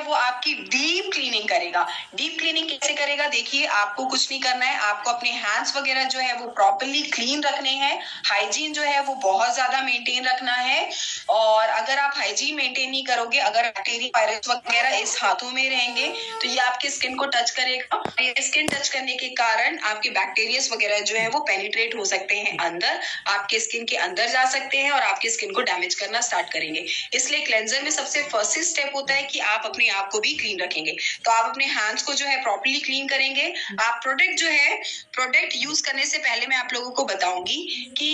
वो आपकी deep cleaning करेगा। डीप क्लीनिंग कैसे करेगा? देखिए, आपको कुछ नहीं करना है, आपको अपने हैंड्स वगैरह जो है वो प्रॉपरली क्लीन रखने हैं। हाइजीन जो है वो बहुत ज्यादा मेंटेन रखना है। और अगर आप हाइजीन मेंटेन नहीं करोगे, अगर बैक्टीरिया वायरस वगैरह इस हाथों में रहेंगे तो ये आपके स्किन को टच करेगा। ये स्किन टच करने के कारण आपके बैक्टीरिया वगैरह जो है वो पेनिट्रेट हो सकते हैं अंदर, आपके स्किन के अंदर जा सकते हैं और आपकी स्किन को डैमेज करना स्टार्ट करेंगे। इसलिए क्लेंजर में सबसे फर्स्ट स्टेप होता है कि आप अपने आप को भी क्लीन रखेंगे। तो आप अपने हैंड्स को जो है प्रॉपर्ली क्लीन करेंगे। आप प्रोडक्ट यूज करने से पहले मैं आप लोगों को बताऊंगी कि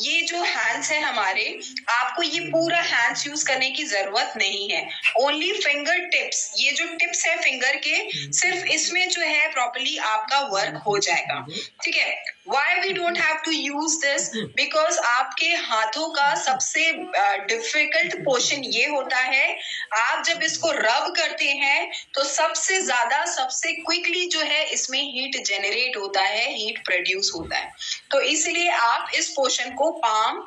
ये जो हैंड्स है हमारे, आपको ये पूरा हैंड्स यूज करने की जरूरत नहीं है। ओनली फिंगर टिप्स, ये जो टिप्स है फिंगर के, सिर्फ इसमें जो है प्रॉपर्ली आपका वर्क हो जाएगा। ठीक है। Why we don't have to use this? Because आपके हाथों का सबसे डिफिकल्ट पोर्शन ये होता है, आप जब इसको रब करते हैं तो सबसे ज्यादा सबसे क्विकली जो है इसमें हीट जनरेट होता है, हीट प्रोड्यूस होता है। तो इसलिए आप इस पोर्शन को पाम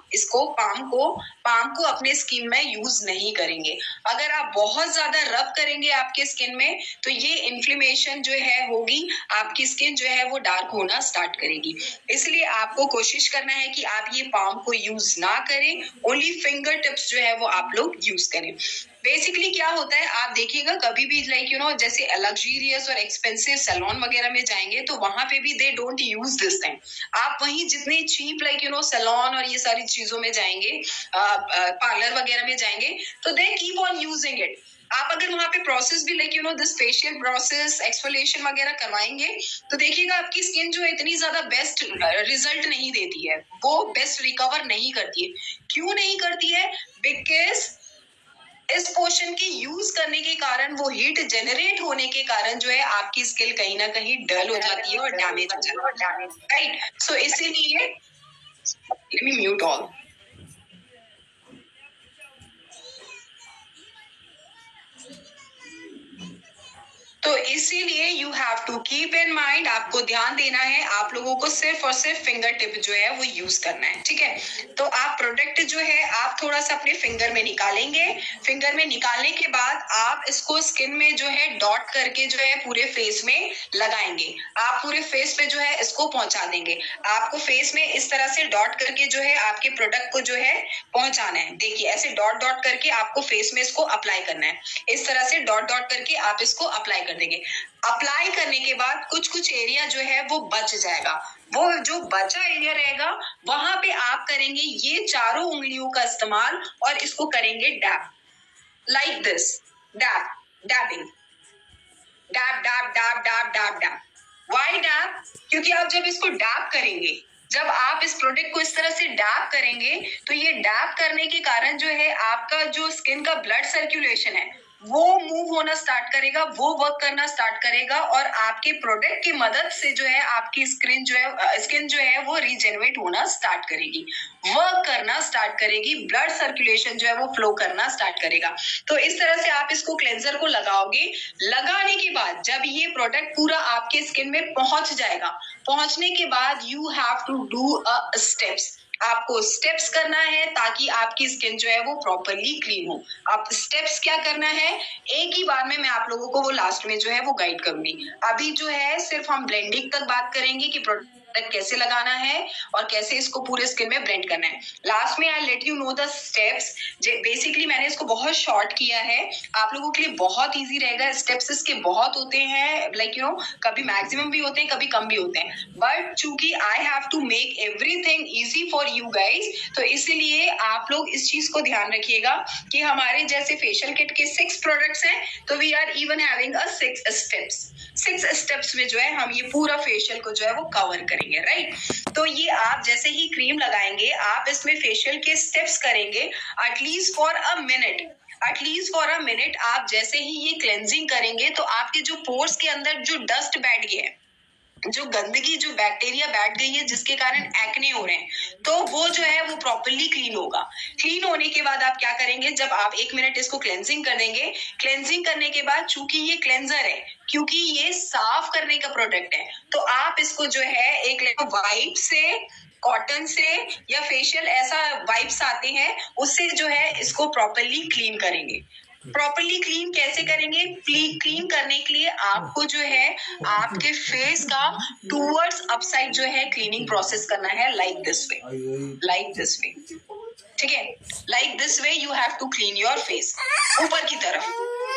को अपने स्किन में यूज नहीं करेंगे। अगर आप बहुत ज्यादा रब करेंगे आपके स्किन में तो ये इन्फ्लेमेशन जो है होगी, आपकी स्किन जो है वो डार्क होना स्टार्ट करेगी। इसलिए आपको कोशिश करना है कि आप ये पाम को यूज ना करें, ओनली फिंगर टिप्स जो है वो आप लोग यूज करें। बेसिकली क्या होता है, आप देखिएगा कभी भी जैसे लग्जरियस और एक्सपेंसिव सैलून वगैरह में जाएंगे तो वहां पे भी they don't use this thing. आप वहीं जितने चीप सैलून और ये सारी चीजों में जाएंगे, पार्लर वगैरह में जाएंगे, तो they keep on using it. आप अगर वहां पे प्रोसेस भी दिस फेशियल प्रोसेस, एक्सफोलिएशन वगैरह करवाएंगे तो देखिएगा आपकी स्किन जो है इतनी ज्यादा बेस्ट रिजल्ट नहीं देती है, वो बेस्ट रिकवर नहीं करती है। क्यों नहीं करती है? बिकॉज इस पोर्शन की यूज करने के कारण, वो हीट जनरेट होने के कारण जो है आपकी स्किन कहीं ना कहीं डल हो जाती है और डैमेज हो जाती है। राइट। सो इसीलिए लेट मी म्यूट ऑल। तो इसीलिए you have to keep in mind, आपको ध्यान देना है, आप लोगों को सिर्फ और सिर्फ फिंगर टिप जो है वो यूज करना है। ठीक है। तो आप प्रोडक्ट जो है आप थोड़ा सा अपने फिंगर में निकालेंगे। फिंगर में निकालने के बाद आप इसको स्किन में जो है डॉट करके जो है पूरे फेस में लगाएंगे। आप पूरे फेस पे जो है इसको पहुंचा देंगे। आपको फेस में इस तरह से डॉट करके जो है आपके प्रोडक्ट को जो है पहुंचाना है। देखिए, ऐसे डॉट डॉट करके आपको फेस में इसको अप्लाई करना है। इस तरह से डॉट डॉट करके आप इसको अप्लाई कर देंगे। अप्लाई करने के बाद कुछ कुछ एरिया जो है वो बच जाएगा। वो जो बचा एरिया रहेगा वहां पे आप करेंगे ये चारों उंगलियों का इस्तेमाल और इसको करेंगे dab, like this. Dab, डैबिंग, dab dab dab dab dab dab. Why dab? क्योंकि आप जब इसको डैब करेंगे, जब आप इस प्रोडक्ट को इस तरह से डैब करेंगे तो ये डैब करने के कारण जो है आपका जो स्किन का ब्लड सर्कुलेशन है वो मूव होना स्टार्ट करेगा, वो वर्क करना स्टार्ट करेगा और आपके प्रोडक्ट की मदद से जो है आपकी स्किन जो है वो रीजेनरेट होना स्टार्ट करेगी, वर्क करना स्टार्ट करेगी, ब्लड सर्कुलेशन जो है वो फ्लो करना स्टार्ट करेगा। तो इस तरह से आप इसको क्लेंजर को लगाओगे। लगाने के बाद जब ये प्रोडक्ट पूरा आपके स्किन में पहुंच जाएगा, पहुंचने के बाद you have to do steps. आपको स्टेप्स करना है ताकि आपकी स्किन जो है वो प्रॉपरली क्लीन हो। अब स्टेप्स क्या करना है, एक ही बार में मैं आप लोगों को वो लास्ट में जो है वो गाइड करूंगी। अभी जो है सिर्फ हम ब्लेंडिंग तक बात करेंगे कि प्रोडक्ट कैसे लगाना है और कैसे इसको पूरे स्किन में ब्लेंड करना है। लास्ट में I let you know the steps. Basically मैंने इसको बहुत शॉर्ट किया है, आप लोगों के लिए बहुत इजी रहेगा। स्टेप्स इसके बहुत होते हैं, कभी मैक्सिमम भी होते हैं, कभी कम भी होते हैं, बट चूंकि I have to make everything easy for you guys, तो इसीलिए आप लोग इस चीज को ध्यान रखिएगा कि हमारे जैसे फेशियल किट के 6 प्रोडक्ट्स हैं तो we are even having 6 steps. 6 steps में जो है हम ये पूरा फेशियल को जो है वो कवर करेंगे। राइट। तो ये आप जैसे ही क्रीम लगाएंगे, आप इसमें फेशियल के स्टेप्स करेंगे एटलीस्ट फॉर अ मिनट। आप जैसे ही ये क्लेंजिंग करेंगे तो आपके जो पोर्स के अंदर जो डस्ट बैठ गया है, जो गंदगी, जो बैक्टीरिया बैठ गई है जिसके कारण एक्ने हो रहे हैं, तो वो जो है वो प्रॉपर्ली क्लीन होगा। क्लीन होने के बाद आप क्या करेंगे, जब आप 1 मिनट इसको क्लेंजिंग कर देंगे, क्लेंजिंग करने के बाद चूंकि ये क्लेंजर है, क्योंकि ये साफ करने का प्रोडक्ट है, तो आप इसको जो है एक वाइप से, कॉटन से या फेशियल ऐसा वाइप्स आते हैं उससे जो है इसको प्रॉपर्ली क्लीन करेंगे। प्रॉपरली क्लीन कैसे करेंगे? क्लीन करने के लिए आपको जो है आपके फेस का टूवर्ड्स अपसाइड जो है क्लीनिंग प्रोसेस करना है, like this way, like this way, ठीक है? Like this way you have to clean your face, ऊपर की तरफ।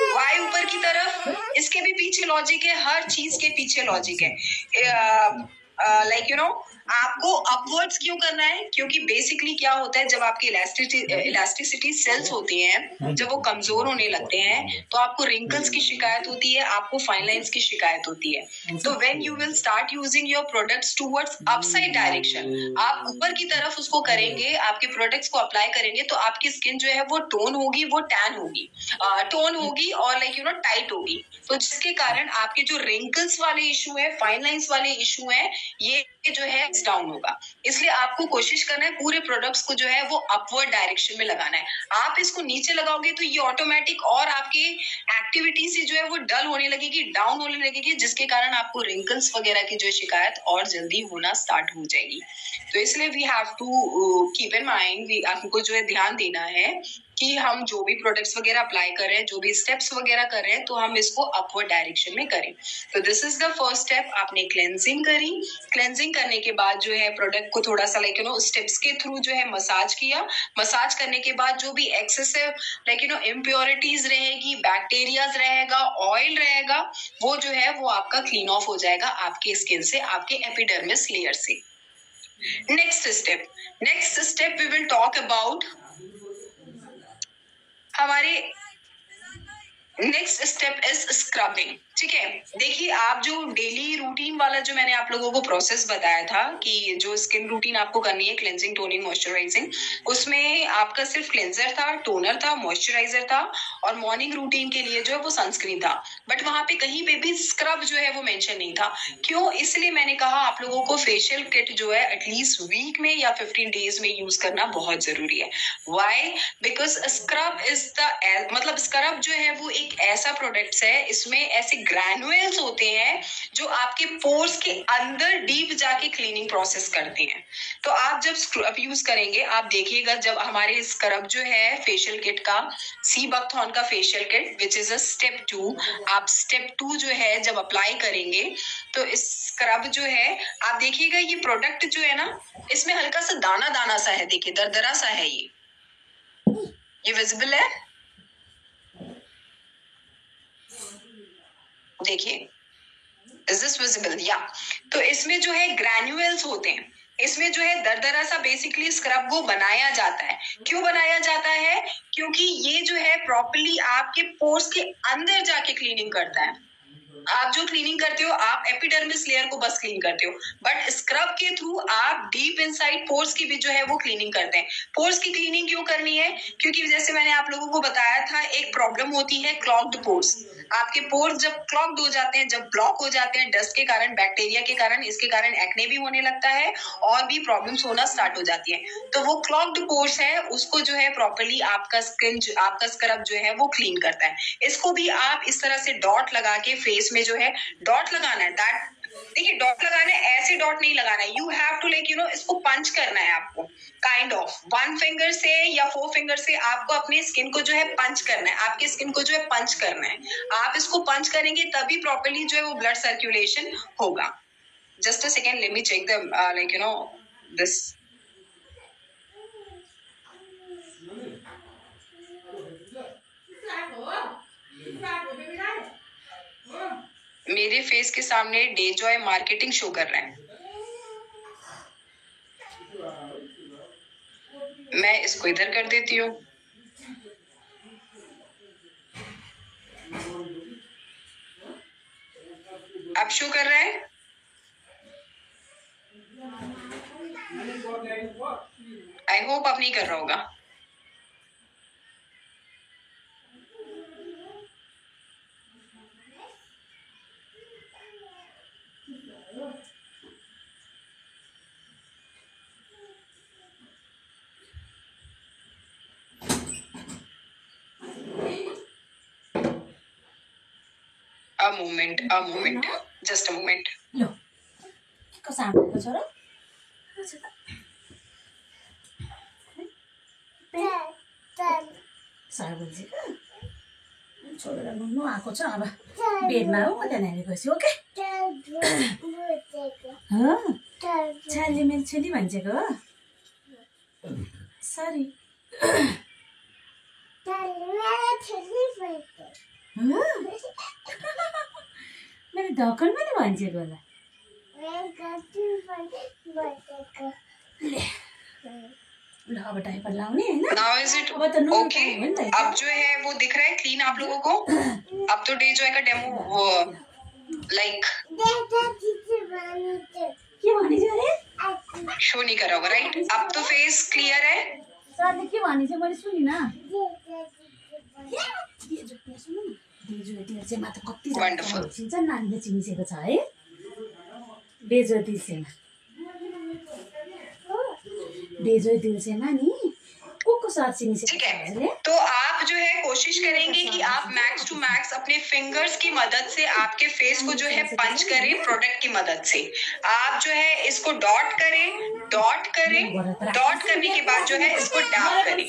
वाई ऊपर की तरफ? इसके भी पीछे लॉजिक है, हर चीज के पीछे लॉजिक है। लाइक यू नो, आपको अपवर्ड्स क्यों करना है? क्योंकि बेसिकली क्या होता है, जब आपकी इलास्टिसिटी सेल्स होती हैं, जब वो कमजोर होने लगते हैं तो आपको रिंकल्स की शिकायत होती है, आपको फाइन लाइंस की शिकायत होती है। तो when you will start using your products towards upside direction, आप ऊपर की तरफ उसको करेंगे, आपके प्रोडक्ट्स को अप्लाई करेंगे, तो आपकी स्किन जो है वो टोन होगी, वो टैन होगी, टोन होगी और लाइक यू नो टाइट होगी। तो जिसके कारण आपके जो रिंकल्स वाले इशू है, फाइन लाइंस वाले इशू है, ये जो है डाउन होगा। इसलिए आपको कोशिश करना है पूरे प्रोडक्ट्स को जो है वो अपवर्ड डायरेक्शन में लगाना है। आप इसको नीचे लगाओगे तो ये ऑटोमेटिक और आपके एक्टिविटी से जो है वो डल होने लगेगी, डाउन होने लगेगी, जिसके कारण आपको रिंकल्स वगैरह की जो शिकायत और जल्दी होना स्टार्ट हो जाएगी। तो इसलिए we have to keep in mind, आपको जो है ध्यान देना है कि हम जो भी प्रोडक्ट्स वगैरह अप्लाई कर रहे हैं, जो भी स्टेप्स वगैरह कर रहे हैं, तो हम इसको अपवर्ड डायरेक्शन में करें। तो this is the first step. आपने क्लेंजिंग करी, क्लेंजिंग करने के बाद जो है प्रोडक्ट को थोड़ा सा लाइक यू नो स्टेप्स के थ्रू जो है मसाज किया। मसाज करने के बाद जो भी excessive like you no impurities रहेगी, बैक्टीरियाज रहेगा, ऑयल रहेगा, वो जो है वो आपका क्लीन ऑफ हो जाएगा आपके स्किन से, आपके एपिडर्मिस लेयर से। Next step we will talk about हमारे नेक्स्ट स्टेप इज स्क्रबिंग। ठीक है, देखिए आप जो डेली रूटीन वाला जो मैंने आप लोगों को प्रोसेस बताया था कि जो स्किन रूटीन आपको करनी है, क्लेंजिंग, टोनिंग, मॉइस्चराइजिंग, उसमें आपका सिर्फ क्लेंजर था, टोनर था, मॉइस्चराइजर था और मॉर्निंग रूटीन के लिए जो है वो सनस्क्रीन था। बट वहां पे कहीं पे भी स्क्रब जो है वो मेंशन नहीं था। क्यों? इसलिए मैंने कहा आप लोगों को फेशियल किट जो है एटलीस्ट वीक में या 15 डेज में यूज करना बहुत जरूरी है। Why? Because scrub is the मतलब स्क्रब जो है वो एक ऐसा प्रोडक्ट है, इसमें ऐसे ग्रैनुअल्स होते हैं जो आपके पोर्स के अंदर डीप जाके क्लीनिंग प्रोसेस करते हैं। तो आप जब स्क्रब यूज करेंगे, आप देखिएगा जब हमारे स्क्रब जो है फेशियल किट का, सी बकथॉर्न का facial kit which is a step 2, आप स्टेप 2 जो है जब अप्लाई करेंगे तो इस स्क्रब जो है आप देखिएगा ये प्रोडक्ट जो है ना, इसमें हल्का सा दाना दाना सा है, देखिए दरदरा सा है, ये विजिबल है, देखिए, इज दिस विजिबल? या तो इसमें जो है ग्रैन्युअल्स होते हैं, इसमें जो है दरदरा सा बेसिकली स्क्रब को बनाया जाता है। क्यों बनाया जाता है? क्योंकि ये जो है प्रॉपर्ली आपके पोर्स के अंदर जाके क्लीनिंग करता है। आप जो क्लीनिंग करते हो, आप एपिडर्मिस लेयर को बस क्लीन करते हो, बट स्क्रब के थ्रू आप डीप इनसाइड पोर्स की भी जो है वो क्लीनिंग करते हैं। पोर्स की क्लीनिंग क्यों करनी है? क्योंकि जैसे मैंने आप लोगों को बताया था, एक प्रॉब्लम होती है क्लॉग्ड पोर्स। आपके पोर्स जब क्लॉग्ड हो जाते हैं, जब ब्लॉक हो जाते हैं डस्ट के कारण, बैक्टीरिया के कारण, इसके कारण एक्ने भी होने लगता है और भी प्रॉब्लम्स होना स्टार्ट हो जाती है। तो वो क्लॉग्ड पोर्स है, उसको जो है प्रॉपर्ली आपका स्क्रब जो है वो क्लीन करता है। इसको भी आप इस तरह से डॉट लगा के फेस में जो है डॉट लगाना है, दैट देखिए डॉट लगाना है, ऐसे डॉट नहीं लगाना है, you have to like you know इसको पंच करना है आपको, काइंड ऑफ 1 फिंगर से या 4 फिंगर से आपको अपने स्किन को जो है पंच करना है, आपकी स्किन को जो है पंच करना है। आप इसको पंच करेंगे तभी प्रॉपर्ली जो है वो ब्लड सर्कुलेशन होगा। Just a second, let me check the like you know this. मेरे फेस के सामने डे जॉय मार्केटिंग शो कर रहा है, मैं इसको इधर कर देती हूँ। अब शो कर रहा है? आई होप अब नहीं कर रहा होगा। A moment, just a moment. Low, kau sampai kau coro? Salah benci kan? छोडेर नुनु आएको छ अब बेडमा हो म त्यहाँ गएपछि ओके छाली मेरो छोरी भन्छेको हो सरी मेरो ढकन पनि भन्छेको होला ल अब डाइपर लाउने हैन नाउ इज इट ओके अब जो है वो दिख रहा है क्लीन आप लोगों को अब तो डे जो है का डेमो लाइक के भने चाहिँ अरे शो नहीं करा होगा राइट अब तो फेस क्लियर है सरले के भने चाहिँ मैले सुनिन चाहिँ मात्र कति चिन्छ नानीले चिनिसकेको छ है बेजो दिलसेना बेजो दिलसेना नि को साथ चिनिसकेको ठीक है तो आप जो है कोशिश करेंगे कि आप मैक्स टू मैक्स अपने फिंगर्स की मदद से आपके फेस को जो है पंच करें प्रोडक्ट की मदद से आप जो है इसको डॉट करें डॉट करने के बाद जो है इसको डैब करें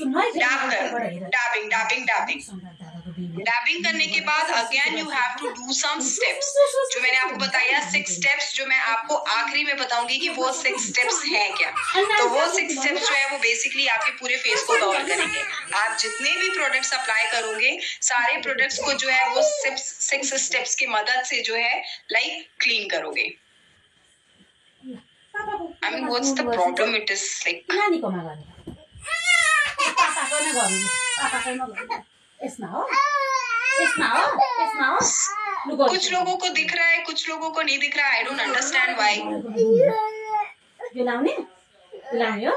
डैबिंग करने के बाद again you have to do some steps जो मैंने आपको बताया 6 स्टेप्स जो मैं आपको आखिरी में बताऊंगी कि वो 6 स्टेप्स हैं क्या तो वो 6 स्टेप्स जो है वो बेसिकली आपके पूरे फेस को कवर करेंगे आप जितने भी प्रोडक्ट्स अप्लाई करोगे सारे प्रोडक्ट्स को जो है वो 6 स्टेप्स की मदद से जो है लाइक क्लीन करोगे I mean what's the problem it is like नानीकोमा गर्ने पापाको नै गर्नु पापाको नै गर्नु यसमा हो कुछ लोगों को दिख रहा है कुछ लोगों को नहीं दिख रहा है आई डोंट अंडरस्टैंड व्हाई यो लाउने हो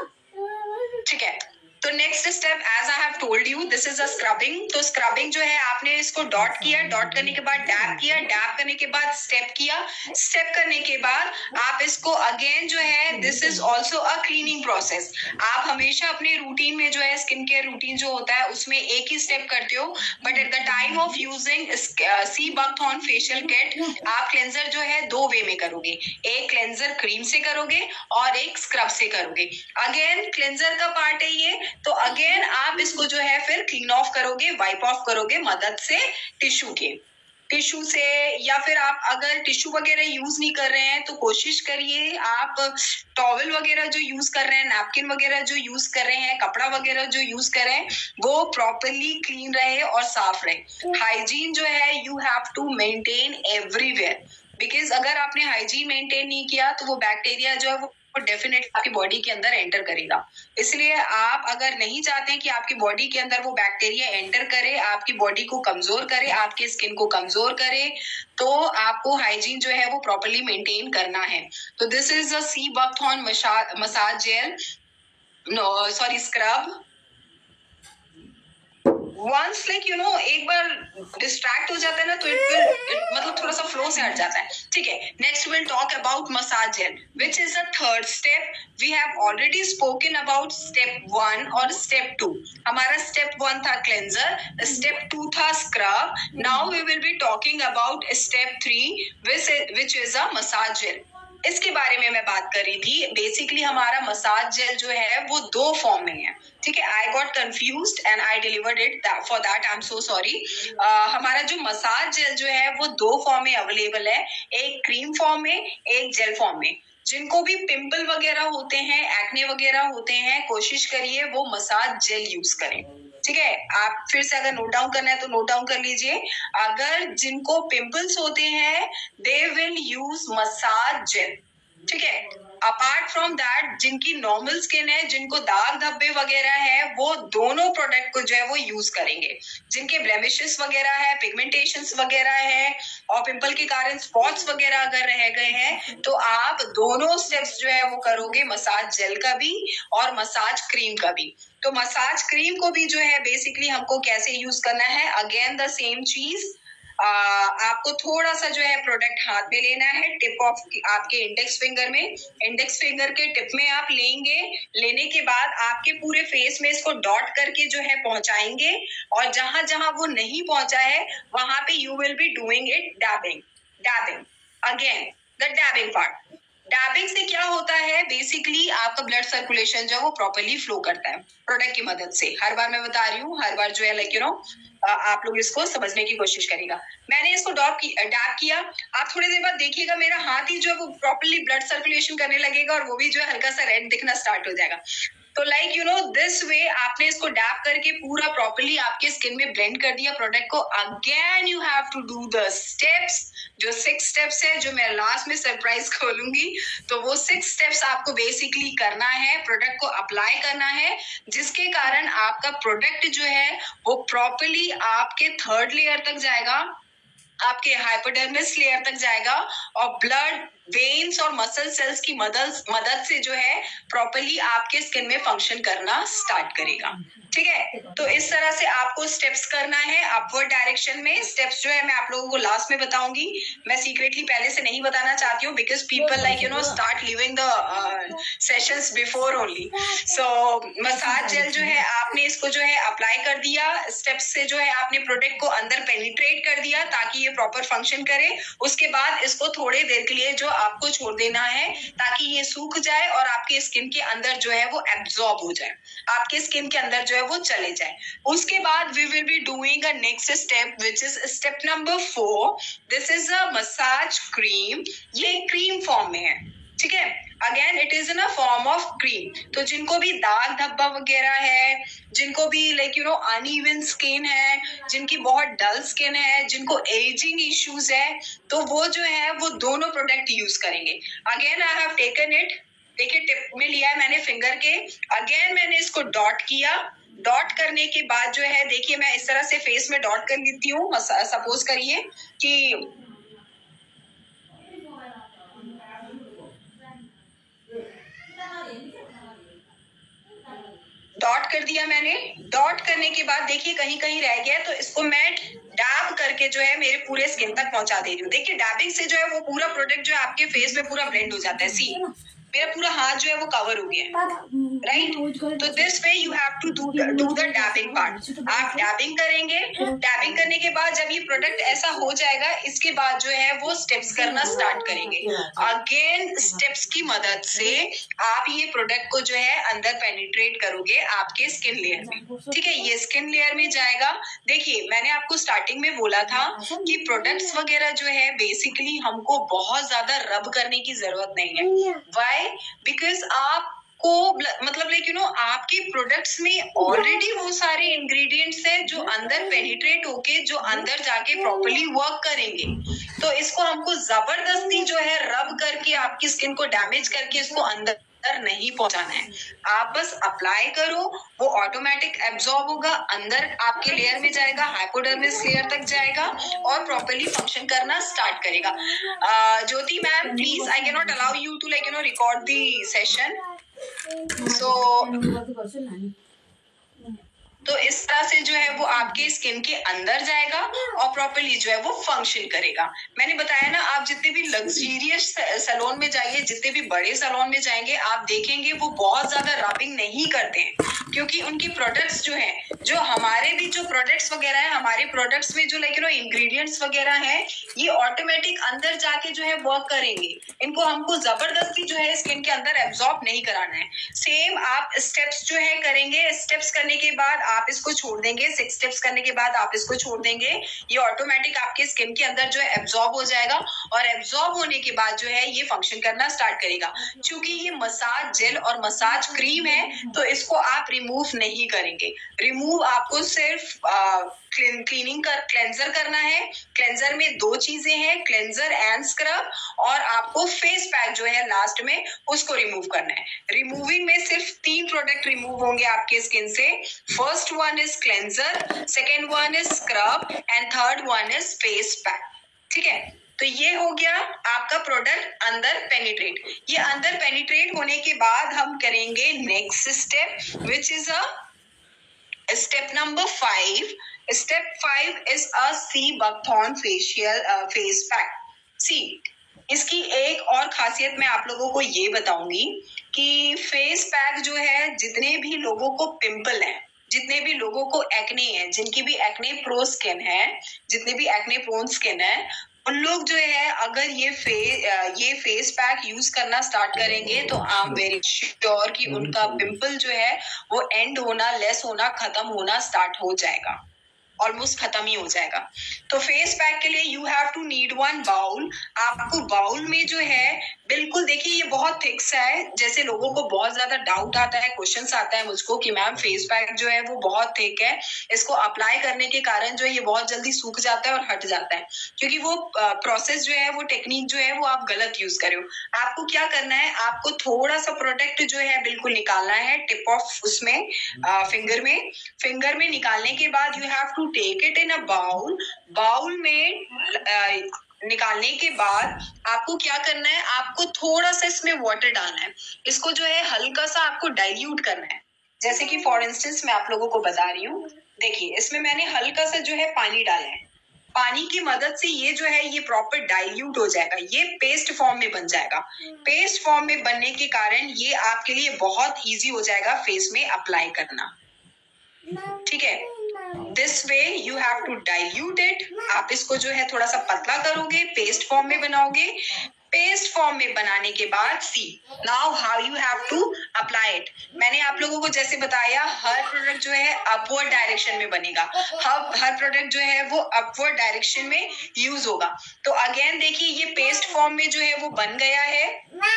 ठीक है तो next step as I have told you this is a scrubbing तो स्क्रबिंग जो है आपने इसको डॉट किया डॉट करने के बाद डैब किया डैब करने के बाद स्टेप किया स्टेप करने के बाद आप इसको अगेन जो है this is also a cleaning process आप हमेशा अपने रूटीन में जो है स्किन केयर रूटीन जो होता है उसमें एक ही स्टेप करते हो but at the time of using sea buckthorn facial kit आप क्लेंजर जो है 2 वे में करोगे एक क्लेंजर क्रीम से करोगे और एक स्क्रब से करोगे अगेन क्लेंजर का पार्ट है ये तो अगेन आप इसको जो है फिर क्लीन ऑफ करोगे वाइप ऑफ करोगे मदद से टिश्यू से या फिर आप अगर टिश्यू वगैरह यूज नहीं कर रहे हैं तो कोशिश करिए आप टॉवल वगैरह जो यूज कर रहे हैं नैपकिन वगैरह जो यूज कर रहे हैं कपड़ा वगैरह जो यूज कर रहे हैं वो प्रॉपरली क्लीन रहे और साफ रहे हाइजीन जो है you have to maintain everywhere because अगर आपने हाइजीन मेंटेन नहीं किया तो वो बैक्टीरिया जो है वो डेफिनेटली आपकी बॉडी के अंदर एंटर करेगा इसलिए आप अगर नहीं चाहते कि आपकी बॉडी के अंदर वो बैक्टीरिया एंटर करे आपकी बॉडी को कमजोर करे आपके स्किन को कमजोर करे तो आपको हाइजीन जो है वो प्रॉपर्ली मेंटेन करना है तो this is a sea buckthorn massage gel scrub once like you know एक बार डिस्ट्रैक्ट हो जाता है ना तो मतलब थोड़ा सा फ्लो से हट जाता है ठीक है next will talk about massage gel which is the third step we have already spoken about step 1 और स्टेप 2 हमारा स्टेप 1 था क्लेंजर स्टेप 2 था scrub now we will be talking about step 3 which is a massage gel इसके बारे में मैं बात कर रही थी बेसिकली हमारा मसाज जेल जो है वो 2 फॉर्म में है ठीक है I got confused and I delivered it for that I am so sorry हमारा जो मसाज जेल जो है वो 2 फॉर्म में अवेलेबल है एक क्रीम फॉर्म में एक जेल फॉर्म में जिनको भी पिंपल वगैरह होते हैं एक्ने वगैरह होते हैं कोशिश करिए वो मसाज जेल यूज करें ठीक है आप फिर से अगर नोट डाउन करना है तो नोट डाउन कर लीजिए अगर जिनको पिंपल्स होते हैं they will use massage gel ठीक है अपार्ट फ्रॉम दैट जिनकी नॉर्मल स्किन है जिनको दाग धब्बे वगैरह है वो दोनों प्रोडक्ट को जो है वो यूज करेंगे जिनके ब्लेमिशेस वगैरह है पिगमेंटेशंस वगैरह है और पिंपल के कारण स्पॉट्स वगैरह अगर रह गए हैं तो आप दोनों स्टेप्स जो है वो करोगे मसाज जेल का भी और मसाज क्रीम का भी तो मसाज क्रीम को भी जो है बेसिकली हमको कैसे यूज करना है अगेन द सेम चीज आपको थोड़ा सा जो है प्रोडक्ट हाथ में लेना है टिप ऑफ आपके इंडेक्स फिंगर में इंडेक्स फिंगर के टिप में आप लेने के बाद आपके पूरे फेस में इसको डॉट करके जो है पहुंचाएंगे और जहां जहां वो नहीं पहुंचा है वहां पे you will be doing it डैबिंग again the dabbing part डैबिंग से क्या होता है, बेसिकली आपका ब्लड सर्कुलेशन जो है वो प्रॉपरली फ्लो करता है प्रोडक्ट की मदद से। हर बार मैं बता रही हूँ, हर बार जो है लाइक आप लोग इसको समझने की कोशिश करेगा। मैंने इसको डैब किया, आप थोड़ी देर बाद देखिएगा मेरा हाथ ही जो है वो प्रॉपरली ब्लड सर्कुलेशन करने लगेगा और वो भी जो है हल्का सा रेड दिखना स्टार्ट हो जाएगा। तो लाइक दिस वे आपने इसको डैब करके पूरा प्रॉपरली आपके स्किन में ब्लेंड कर दिया प्रोडक्ट को। Again you have to do the steps, जो 6 स्टेप्स है, जो मैं लास्ट में सरप्राइज खोलूंगी। तो वो 6 स्टेप्स आपको बेसिकली करना है, प्रोडक्ट को अप्लाई करना है, जिसके कारण आपका प्रोडक्ट जो है वो प्रॉपरली आपके 3rd लेयर तक जाएगा, आपके हाइपोडर्मिस लेयर तक जाएगा और ब्लड वेन्स और मसल सेल्स की मदद से जो है प्रॉपरली आपके स्किन में फंक्शन करना स्टार्ट करेगा। ठीक है, तो इस तरह से आपको स्टेप्स करना है अपवर्ड डायरेक्शन में। स्टेप्स जो है मैं आप लोगों को लास्ट में बताऊंगी, मैं सीक्रेटली पहले से नहीं बताना चाहती हूँ, because people like start leaving the sessions before only. So massage gel जो है आपने इसको जो है अप्लाई कर दिया, स्टेप्स से जो है आपने प्रोडक्ट को अंदर पेनिट्रेट कर दिया ताकि ये प्रॉपर फंक्शन करे। उसके बाद इसको थोड़ी देर के लिए जो आपको छोड़ देना है ताकि ये सूख जाए और आपके स्किन के अंदर जो है वो एब्जॉर्ब हो जाए, आपके स्किन के अंदर जो है वो चले जाए। उसके बाद we will be doing a next step which is step number 4। This is a massage cream, ये क्रीम फॉर्म में है। ठीक है, again it is in a form of cream. तो जिनको भी दाग धब्बा वगैरह है, जिनको भी लाइक अनइवन स्किन है, जिनकी बहुत डल स्किन है, जिनको एजिंग इश्यूज है, तो वो जो है वो दोनों प्रोडक्ट यूज करेंगे। Again I have taken it, देखिए टिप में लिया है मैंने फिंगर के, अगेन मैंने इसको डॉट किया। डॉट करने के बाद जो है देखिए मैं इस तरह से फेस में डॉट कर लेती हूँ। सपोज करिए कि डॉट कर दिया मैंने। डॉट करने के बाद देखिए कहीं कहीं रह गया, तो इसको मैं डैब करके जो है मेरे पूरे स्किन तक पहुंचा दे रही हूँ। देखिए डैबिंग से जो है वो पूरा प्रोडक्ट जो है आपके फेस में पूरा ब्लेंड हो जाता है। सी मेरा पूरा हाथ जो है वो कवर हो गया, राइट? तो this way you have to do the dabbing part. आप डैबिंग करेंगे, डैबिंग करने के बाद जब ये प्रोडक्ट ऐसा हो जाएगा, इसके बाद जो है वो स्टेप्स करना स्टार्ट करेंगे। अगेन स्टेप्स की मदद से आप ये प्रोडक्ट को जो है अंदर पेनिट्रेट करोगे आपके स्किन लेयर में। ठीक है, ये स्किन लेयर में जाएगा। देखिए मैंने आपको स्टार्टिंग में बोला था कि प्रोडक्ट्स वगैरह जो है बेसिकली हमको बहुत ज्यादा रब करने की जरूरत नहीं है। वाई? बिकॉज आपको मतलब लाइक आपके प्रोडक्ट्स में ऑलरेडी वो सारे इंग्रेडिएंट्स है जो अंदर पेनिट्रेट होके जो अंदर जाके प्रॉपर्ली वर्क करेंगे। तो इसको हमको जबरदस्ती जो है रब करके आपकी स्किन को डैमेज करके इसको अंदर नहीं पहुंचाना है। आप बस अप्लाई करो, वो ऑटोमेटिक एब्जॉर्ब होगा, अंदर आपके लेयर में जाएगा, हाइपोडर्मिस लेयर तक जाएगा और प्रॉपर्ली फंक्शन करना स्टार्ट करेगा। Jyoti ma'am please, I can not allow you to like record the session. So तो इस तरह से जो है वो आपके स्किन के अंदर जाएगा और प्रॉपर्ली जो है वो फंक्शन करेगा। मैंने बताया ना, आप जितने भी लग्जरियस सैलून में जाइए, जितने भी बड़े सैलून में जाएंगे, आप देखेंगे वो बहुत ज्यादा रबिंग नहीं करते हैं, क्योंकि उनकी प्रोडक्ट्स जो है, जो हमारे भी जो प्रोडक्ट्स वगैरह है, हमारे प्रोडक्ट्स में जो लाइक इंग्रेडिएंट्स वगैरह है, ये ऑटोमेटिक अंदर जाके जो है वर्क करेंगे। इनको हमको जबरदस्ती जो है स्किन के अंदर एब्जॉर्ब नहीं कराना है। सेम आप स्टेप्स जो है करेंगे, स्टेप्स करने के बाद आप इसको छोड़ देंगे, 6 स्टेप्स करने के बाद आप इसको छोड़ देंगे, ये ऑटोमेटिक आपके स्किन के अंदर जो है एब्जॉर्ब हो जाएगा और एब्जॉर्ब होने के बाद जो है ये फंक्शन करना स्टार्ट करेगा। क्योंकि ये मसाज जेल और मसाज क्रीम है, तो इसको आप रिमूव नहीं करेंगे। रिमूव आपको सिर्फ क्लेंजर करना है। क्लेंजर में 2 चीजें हैं, क्लेंजर एंड स्क्रब, और आपको फेस पैक जो है लास्ट में उसको रिमूव करना है। रिमूविंग में सिर्फ 3 प्रोडक्ट रिमूव होंगे आपके स्किन से। First one is cleanser, second one is scrub and third one is face pack. ठीक है, तो ये हो गया आपका प्रोडक्ट अंदर पेनिट्रेट। ये अंदर पेनिट्रेट होने के बाद हम करेंगे next step which is a step number 5। Step 5 is a Seabuckthorn face pack। सी इसकी एक और खासियत मैं आप लोगों को ये बताऊंगी कि फेस पैक जो है, जितने भी लोगों को पिंपल है, जितने भी लोगों को एक्ने है, जिनकी भी एक्ने प्रो स्किन है, जितने भी एक्ने प्रोन स्किन है, उन लोग जो है अगर ये फेस पैक यूज करना स्टार्ट करेंगे तो आई एम वेरी श्योर कि उनका पिंपल जो है वो एंड होना, लेस होना, खत्म होना स्टार्ट हो जाएगा, ऑलमोस्ट खत्म ही हो जाएगा। तो फेस पैक के लिए you have to need one bowl. आपको बाउल में जो है बिल्कुल, देखिए ये बहुत थिक सा है, जैसे लोगों को बहुत ज्यादा डाउट आता है, क्वेश्चंस आता है मुझको कि मैम फेस पैक जो है वो बहुत थिक है, इसको अप्लाई करने के कारण जो है ये बहुत जल्दी सूख जाता है और हट जाता है, क्योंकि वो प्रोसेस जो है, वो टेक्निक जो है वो आप गलत यूज कर रहे हो। आपको क्या करना है, आपको थोड़ा सा प्रोडक्ट जो है बिल्कुल निकालना है टिप ऑफ उसमें फिंगर में निकालने के बाद you have to take it in a bowl में निकालने के बाद आपको क्या करना है, आपको थोड़ा सा इसमें वाटर डालना है, इसको जो है हल्का सा आपको डाइल्यूट करना है। जैसे कि फॉर इंस्टेंस मैं आप लोगों को बता रही हूँ, देखिए इसमें मैंने हल्का सा जो है पानी डाला है, पानी की मदद से ये जो है ये प्रॉपर डाइल्यूट हो जाएगा, ये पेस्ट फॉर्म में बन जाएगा। पेस्ट फॉर्म में बनने के कारण ये आपके लिए बहुत इजी हो जाएगा फेस में अप्लाई करना, ठीक है। This way you have to dilute it. आप इसको जो है थोड़ा सा पतला करोगे, पेस्ट फॉर्म में बनाओगे। पेस्ट फॉर्म में बनाने के बाद see now how you have to apply it. मैंने आप लोगों को जैसे बताया, हर प्रोडक्ट जो है अपवर्ड डायरेक्शन में बनेगा, हर प्रोडक्ट जो है वो अपवर्ड डायरेक्शन में यूज होगा। तो अगेन देखिए ये पेस्ट फॉर्म में जो है वो बन गया है,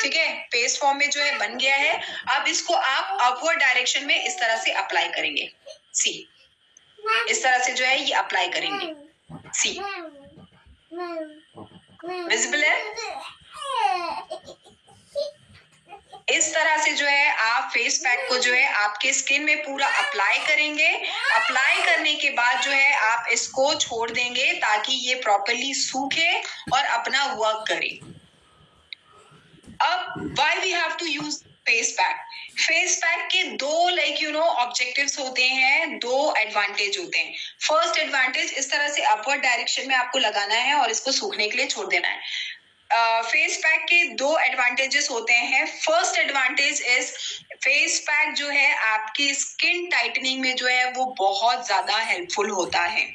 ठीक है, पेस्ट फॉर्म में जो है बन गया है। अब इसको आप अपवर्ड डायरेक्शन में इस तरह से अप्लाई करेंगे, सी इस तरह से जो है ये अप्लाई करेंगे, सी विजिबल है। इस तरह से जो है आप फेस पैक को जो है आपके स्किन में पूरा अप्लाई करेंगे। अप्लाई करने के बाद जो है आप इसको छोड़ देंगे ताकि ये प्रॉपर्ली सूखे और अपना वर्क करे। अब why we have to use face pack. Face pack के दो ऑब्जेक्टिव्स होते हैं, दो एडवांटेज होते हैं। फर्स्ट एडवांटेज, इस तरह से अपवर्ड डायरेक्शन में आपको लगाना है और इसको सूखने के लिए छोड़ देना है। फेस पैक के दो एडवांटेजेस होते हैं। First advantage is face pack जो है आपकी स्किन टाइटनिंग में जो है वो बहुत ज्यादा हेल्पफुल होता है।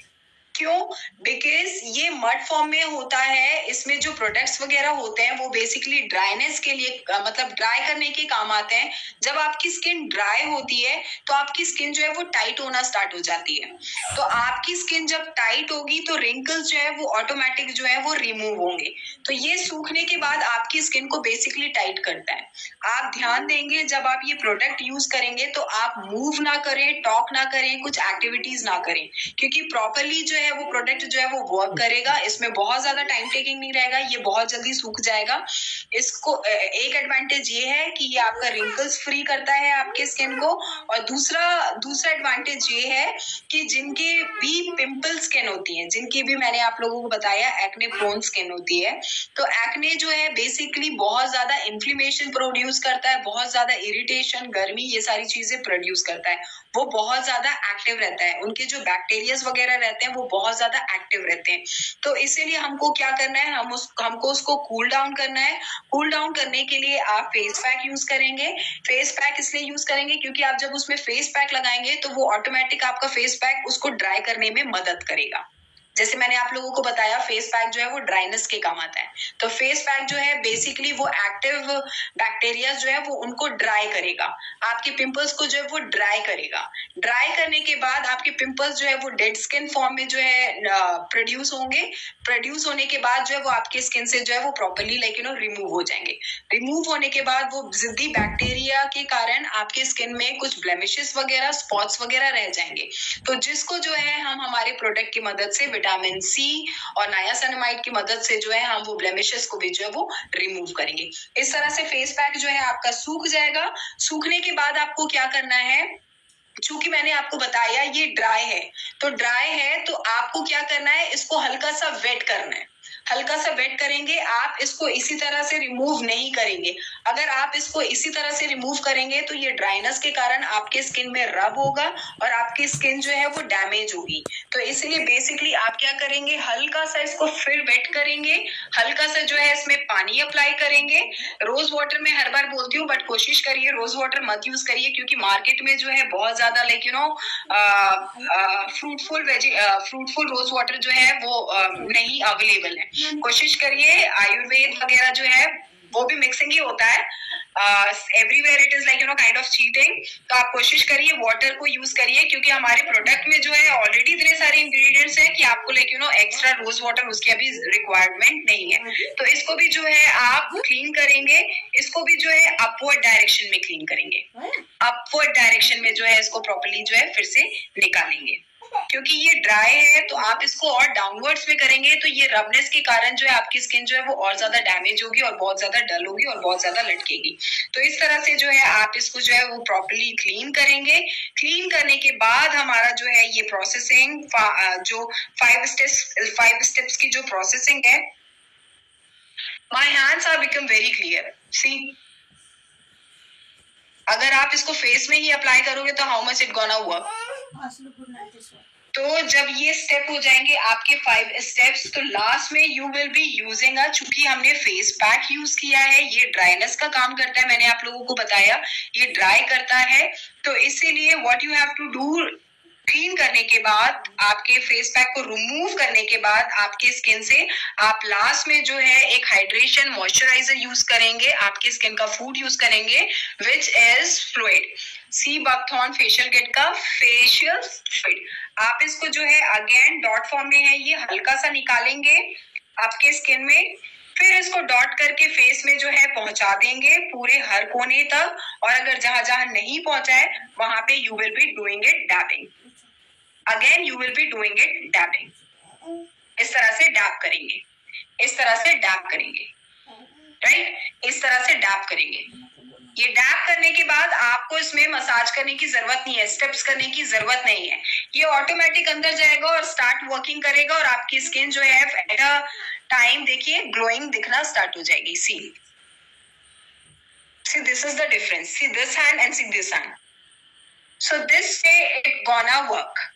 क्यों? बिकॉज ये मड फॉर्म में होता है, इसमें जो प्रोडक्ट्स वगैरह होते हैं वो बेसिकली ड्राइनेस के लिए, मतलब ड्राई करने के काम आते हैं। जब आपकी स्किन ड्राई होती है तो आपकी स्किन जो है वो टाइट होना स्टार्ट हो जाती है। तो आपकी स्किन जब टाइट होगी तो रिंकल्स जो है वो ऑटोमेटिक जो है वो रिमूव होंगे। तो ये सूखने के बाद आपकी स्किन को बेसिकली टाइट करता है। आप ध्यान देंगे जब आप ये प्रोडक्ट यूज करेंगे तो आप मूव ना करें, टॉक ना करें, कुछ एक्टिविटीज ना करें, क्योंकि प्रॉपरली जो है वो प्रोडक्ट जो है वो वर्क करेगा। इसमें बहुत ज्यादा टाइम टेकिंग नहीं रहेगा, ये बहुत जल्दी सूख जाएगा। इसको एक एडवांटेज ये है कि ये आपका रिंकल्स फ्री करता है आपके स्किन को, और दूसरा एडवांटेज ये है कि जिनकी भी पिंपल स्किन होती है, जिनकी भी मैंने आप लोगों को बताया एक्ने प्रोन स्किन होती है, तो एक्ने जो है बेसिकली बहुत ज्यादा इन्फ्लेमेशन प्रोड्यूस करता है, बहुत ज्यादा इरिटेशन, गर्मी, ये सारी चीजें प्रोड्यूस करता है। वो बहुत ज्यादा एक्टिव रहता है, उनके जो बैक्टीरियाज वगैरह रहते हैं वो बहुत ज्यादा एक्टिव रहते हैं। तो इसीलिए हमको क्या करना है, हमको उसको कूल डाउन करना है। कूल डाउन करने के लिए आप फेस पैक यूज करेंगे। फेस पैक इसलिए यूज करेंगे क्योंकि आप जब उसमें फेस पैक लगाएंगे तो वो ऑटोमेटिक आपका फेस पैक उसको ड्राई करने में मदद करेगा। जैसे मैंने आप लोगों को बताया फेस पैक जो है वो ड्राइनेस के काम आता है। तो फेस पैक जो है बेसिकली वो एक्टिव बैक्टीरिया जो है वो उनको ड्राई करेगा, आपके पिंपल्स को जो है वो ड्राई करेगा। ड्राई करने के बाद आपके पिंपल्स जो है वो डेड स्किन फॉर्म में जो है प्रोड्यूस होंगे। प्रोड्यूस होने के बाद जो है वो आपके स्किन से जो है वो प्रॉपरली रिमूव हो जाएंगे। रिमूव होने के बाद वो जिद्दी बैक्टीरिया के कारण आपके स्किन में कुछ ब्लेमिशेस वगैरह, स्पॉट्स वगैरह रह जाएंगे। तो जिसको जो है हम हमारे प्रोडक्ट की मदद से, विटामिन सी और नायासिनामाइड की मदद से जो है हम वो ब्लेमिशेस को भी जो है वो रिमूव करेंगे। इस तरह से फेस पैक जो है आपका सूख जाएगा। सूखने के बाद आपको क्या करना है, चूंकि मैंने आपको बताया ये ड्राई है, तो ड्राई है तो आपको क्या करना है, इसको हल्का सा वेट करना है। हल्का सा वेट करेंगे, आप इसको इसी तरह से रिमूव नहीं करेंगे। अगर आप इसको इसी तरह से रिमूव करेंगे तो ये ड्राइनेस के कारण आपके स्किन में रब होगा और आपकी स्किन जो है वो डैमेज होगी। तो इसलिए बेसिकली आप क्या करेंगे, हल्का सा इसको फिर वेट करेंगे, हल्का सा जो है इसमें पानी अप्लाई करेंगे। रोज वाटर में हर बार बोलती हूँ, बट कोशिश करिए रोज वाटर मत यूज करिए, क्योंकि मार्केट में जो है बहुत ज्यादा फ्रूटफुल रोज वाटर जो है वो नहीं अवेलेबल है। कोशिश करिए आयुर्वेद वगैरह जो है वो भी मिक्सिंग ही होता है, everywhere it is like kind of cheating. तो आप कोशिश करिए वाटर को यूज करिए, क्योंकि हमारे प्रोडक्ट में जो है ऑलरेडी इतने सारे इंग्रेडिएंट्स हैं कि आपको एक्स्ट्रा रोज वाटर उसकी अभी रिक्वायरमेंट नहीं है। तो इसको भी जो है आप क्लीन करेंगे, इसको भी जो है अपवर्ड डायरेक्शन में क्लीन करेंगे, अपवर्ड डायरेक्शन में जो है इसको प्रॉपर्ली जो है फिर से निकालेंगे। क्योंकि ये ड्राई है तो आप इसको और डाउनवर्ड्स में करेंगे तो ये रबनेस के कारण जो है आपकी स्किन जो है वो और ज्यादा डैमेज होगी और बहुत ज्यादा डल होगी और बहुत ज्यादा लटकेगी। तो इस तरह से जो है आप इसको जो है वो प्रॉपर्ली क्लीन करेंगे। क्लीन करने के बाद हमारा जो है ये प्रोसेसिंग जो 5 स्टेप्स की जो प्रोसेसिंग है, my hands are become very clear. See, अगर आप इसको फेस में ही अप्लाई करोगे तो how much it gonna work. तो जब ये स्टेप हो जाएंगे आपके 5 स्टेप्स, तो लास्ट में यू विल बी यूजिंग चूंकि हमने फेस पैक यूज किया है, ये ड्राइनेस का काम करता है, मैंने आप लोगों को बताया ये ड्राई करता है। तो इसीलिए what you have to do, clean करने के बाद आपके फेस पैक को रिमूव करने के बाद आपके स्किन से आप लास्ट में जो है एक हाइड्रेशन मॉइस्चराइजर यूज करेंगे, आपके स्किन का फूड यूज करेंगे which is fluid, sea buckthorn facial kit का फेशियल फ्लूइड। आप इसको जो है अगेन डॉट फॉर्म में है, ये हल्का सा निकालेंगे आपके स्किन में, फिर इसको डॉट करके फेस में जो है पहुंचा देंगे पूरे हर कोने तक, और अगर जहां जहां नहीं पहुंचा है वहां पे you will be doing it डैबिंग, again you will be doing it डैबिंग। इस तरह से डैब करेंगे, इस तरह से डैब करेंगे, राइट, इस तरह से डैब करेंगे। ये डैब करने के बाद आपको इसमें मसाज करने की जरूरत नहीं है, स्टेप्स करने की जरूरत नहीं है, ये ऑटोमेटिक अंदर जाएगा और स्टार्ट वर्किंग करेगा और आपकी स्किन जो है एट अ टाइम देखिए ग्लोइंग दिखना स्टार्ट हो जाएगी। See this is the difference, see this hand and see this hand, so this way it gonna work.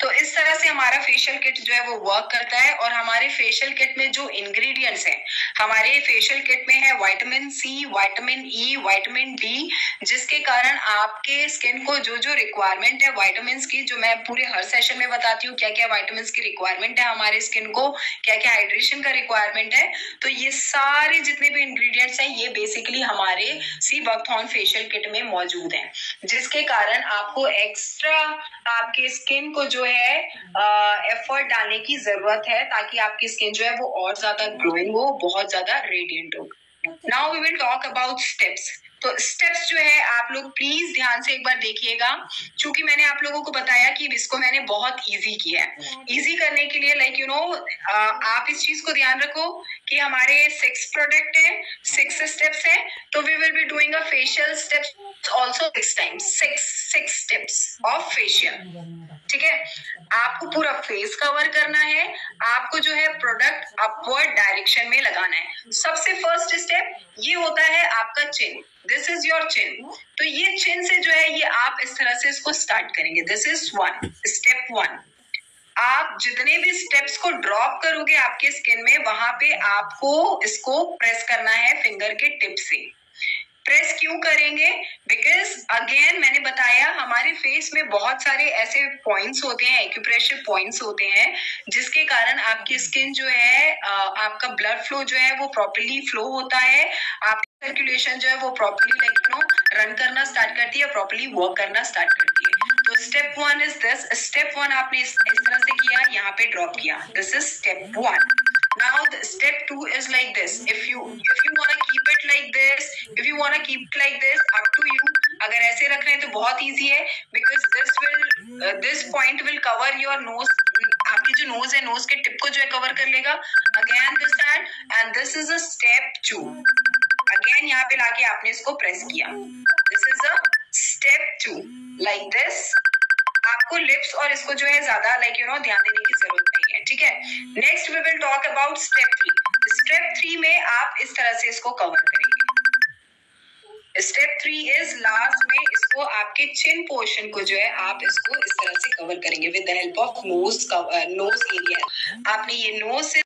तो इस तरह से हमारा फेशियल किट जो है वो वर्क करता है। और हमारे फेशियल किट में जो इंग्रेडिएंट्स हैं, हमारे फेशियल किट में है vitamin C, vitamin E, vitamin D, जिसके कारण आपके स्किन को जो जो रिक्वायरमेंट है विटामिन की, जो मैं पूरे हर सेशन में बताती हूँ क्या क्या विटामिन की रिक्वायरमेंट है हमारे स्किन को, क्या क्या हाइड्रेशन का रिक्वायरमेंट है, तो ये सारे जितने भी इंग्रेडिएंट्स हैं ये बेसिकली हमारे सी बकथॉर्न फेशियल किट में मौजूद हैं, जिसके कारण आपको एक्स्ट्रा आपके स्किन को जो है एफर्ट डालने की जरूरत है, ताकि आपकी स्किन जो है वो और ज्यादा ग्लोइंग हो, बहुत ज्यादा रेडिएंट हो। Now we will talk about steps. तो स्टेप्स जो है आप लोग प्लीज ध्यान से एक बार देखिएगा, क्योंकि मैंने आप लोगों को बताया कि इसको मैंने बहुत इजी किया है। इजी करने के लिए आप इस चीज को ध्यान रखो कि हमारे 6 प्रोडक्ट है, 6 स्टेप्स है, तो we will be doing a facial steps also 6 times, 6 steps of facial. ठीक है, आपको पूरा फेस कवर करना है, आपको जो है प्रोडक्ट अपवर्ड डायरेक्शन में लगाना है। सबसे फर्स्ट स्टेप ये होता है आपका चिन, दिस इज योर चिन। तो ये चिन से जो है ये आप इस तरह से इसको स्टार्ट करेंगे, दिस इज स्टेप 1। आप जितने भी स्टेप्स को ड्रॉप करोगे आपके स्किन में, वहां पे आपको इसको प्रेस करना है फिंगर के टिप से। प्रेस क्यों करेंगे? बिकॉज अगेन मैंने बताया हमारे फेस में बहुत सारे ऐसे पॉइंट्स होते हैं, एक्यूप्रेशर पॉइंट्स होते हैं, जिसके कारण आपकी स्किन जो है आपका ब्लड फ्लो जो है वो प्रॉपर्ली फ्लो होता है, आपकी सर्कुलेशन जो है वो प्रॉपर्ली रन करना स्टार्ट करती है, प्रॉपर्ली वर्क करना स्टार्ट करती है। तो स्टेप 1 इज दिस। स्टेप 1 आपने इस तरह से किया, यहाँ पे ड्रॉप किया, this is step 1। Now the step 2 is like this. If you want to keep it like this, if you want to keep it like this, up to you. अगर ऐसे रख रहे हैं तो बहुत easy है, because this point will cover your nose. आपकी जो nose है, nose के टिप को जो है cover कर लेगा. Again this hand, and this is a step 2. Again यहाँ पे लाके आपने इसको press किया. This is a step 2. Like this. आपको लिप्स और इसको जो है ज्यादा ध्यान देने की जरूरत नहीं है, ठीक है। Next we will talk about step 3। Step 3 में आप इस तरह से इसको कवर करेंगे। स्टेप 3 इज लास्ट में इसको आपके चिन पोर्शन को जो है आप इसको इस तरह से कवर करेंगे with the help of nose area. आपने ये नोज से